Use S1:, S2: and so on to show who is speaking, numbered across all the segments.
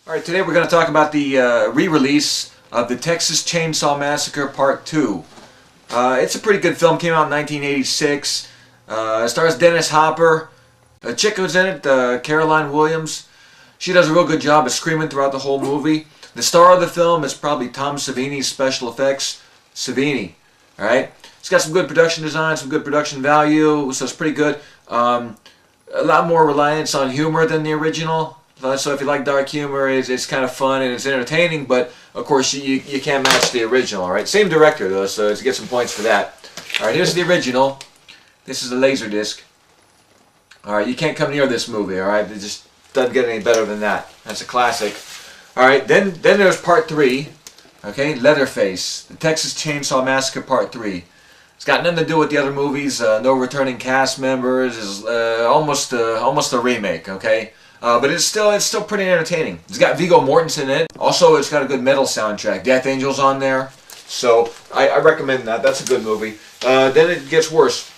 S1: Alright, today we're going to talk about the re-release of the Texas Chainsaw Massacre Part 2. It's a pretty good film, came out in 1986. It stars Dennis Hopper. A chick who's in it, Caroline Williams. She does a real good job of screaming throughout the whole movie. The star of the film is probably Tom Savini's special effects. Savini, alright? It's got some good production design, some good production value, so it's pretty good. A lot more reliance on humor than the original. So if you like dark humor, it's kind of fun and it's entertaining, but of course you can't match the original, alright? Same director though, so to get some points for that. Alright, here's the original. This is a Laserdisc. Alright, you can't come near this movie, alright? It just doesn't get any better than that. That's a classic. Alright, then there's Part 3. Okay, Leatherface. The Texas Chainsaw Massacre Part 3. It's got nothing to do with the other movies. No returning cast members. It's almost a remake, okay? But it's still pretty entertaining. It's got Viggo Mortensen in it. Also, it's got a good metal soundtrack. Death Angel's on there. So, I recommend that. That's a good movie. Then it gets worse.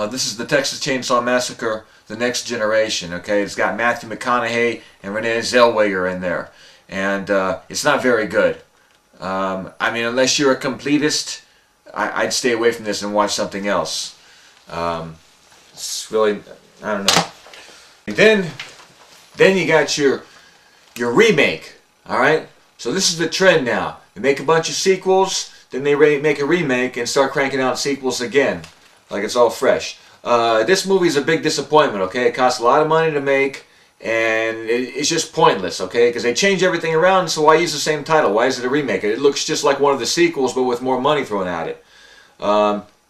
S1: This is the Texas Chainsaw Massacre, The Next Generation, okay? It's got Matthew McConaughey and Renee Zellweger in there. And it's not very good. I mean, unless you're a completist, I'd stay away from this and watch something else. It's really, I don't know. Then you got your remake, alright? So this is the trend now. They make a bunch of sequels, then they make a remake and start cranking out sequels again. Like it's all fresh. This movie's a big disappointment, okay? It costs a lot of money to make, and it's just pointless, okay? Because they change everything around, so why use the same title? Why is it a remake? It looks just like one of the sequels, but with more money thrown at it.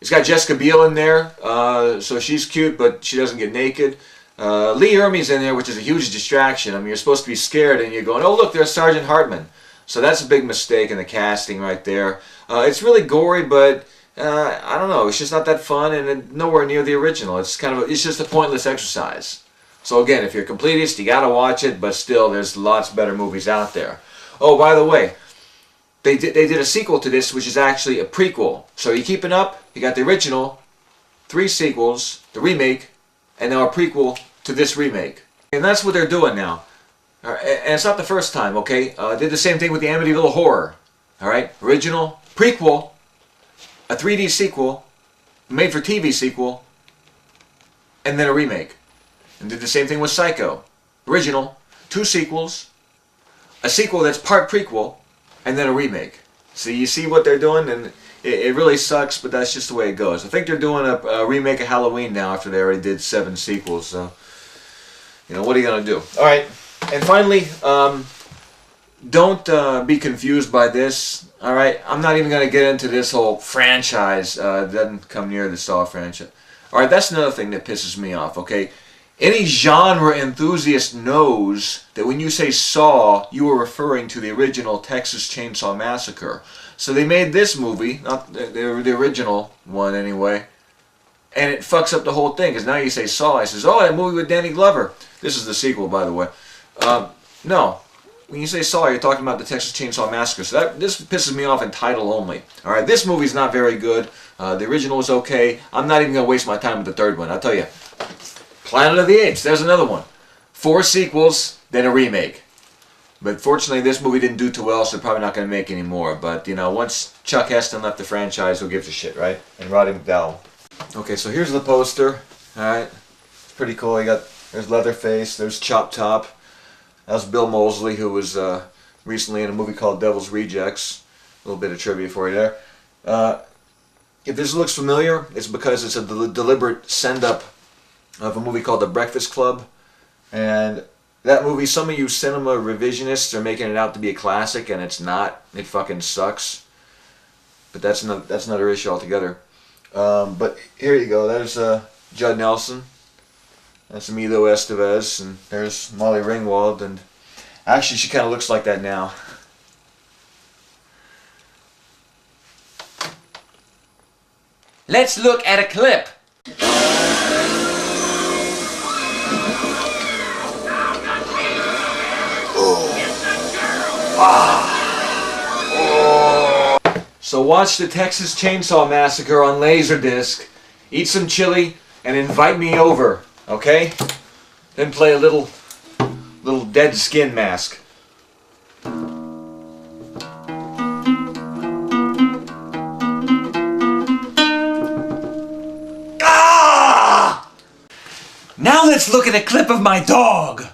S1: It's got Jessica Biel in there, so she's cute, but she doesn't get naked. Lee Ermey's in there, which is a huge distraction. I mean, you're supposed to be scared, and you're going, oh, look, there's Sergeant Hartman. So that's a big mistake in the casting right there. It's really gory, but I don't know. It's just not that fun, and nowhere near the original. It's just a pointless exercise. So again, if you're a completist, you gotta watch it. But still, there's lots better movies out there. Oh, by the way, they did a sequel to this, which is actually a prequel. So you keeping up? You got the original, 3 sequels, the remake, and now a prequel to this remake. And that's what they're doing now. And it's not the first time, okay? Did the same thing with the Amityville Horror. Alright? Original, prequel, a 3D sequel, made-for-TV sequel, and then a remake. And did the same thing with Psycho. Original, 2 sequels, a sequel that's part prequel, and then a remake. So you see what they're doing, and it really sucks, but that's just the way it goes. I think they're doing a remake of Halloween now after they already did 7 sequels, so, you know, what are you going to do? Alright, and finally, don't be confused by this, alright? I'm not even going to get into this whole franchise. It doesn't come near the Saw franchise. Alright, that's another thing that pisses me off, okay? Any genre enthusiast knows that when you say Saw, you are referring to the original Texas Chainsaw Massacre. So they made this movie, not the original one anyway, and it fucks up the whole thing, because now you say Saw, I says, oh, that movie with Danny Glover. This is the sequel, by the way. No. When you say Saw, you're talking about the Texas Chainsaw Massacre. So this pisses me off in title only. Alright, this movie's not very good. The original was okay. I'm not even going to waste my time with the third one. I'll tell you. Planet of the Apes, there's another one. 4 sequels, then a remake. But fortunately, this movie didn't do too well, so they're probably not going to make any more. But, you know, once Chuck Heston left the franchise, who gives a shit, right? And Roddy McDowell. Okay, so here's the poster. Alright, it's pretty cool. There's Leatherface, there's Chop Top. That was Bill Moseley, who was recently in a movie called Devil's Rejects. A little bit of trivia for you there. If this looks familiar, it's because it's a deliberate send-up of a movie called The Breakfast Club. And that movie, some of you cinema revisionists are making it out to be a classic, and it's not. It fucking sucks. But that's another issue altogether. But here you go. There's Judd Nelson. That's Emilio Estevez. And there's Molly Ringwald. And actually, she kind of looks like that now. Let's look at a clip. So watch the Texas Chainsaw Massacre on Laserdisc, eat some chili, and invite me over, okay? Then play a little dead skin mask. Ah! Now let's look at a clip of my dog.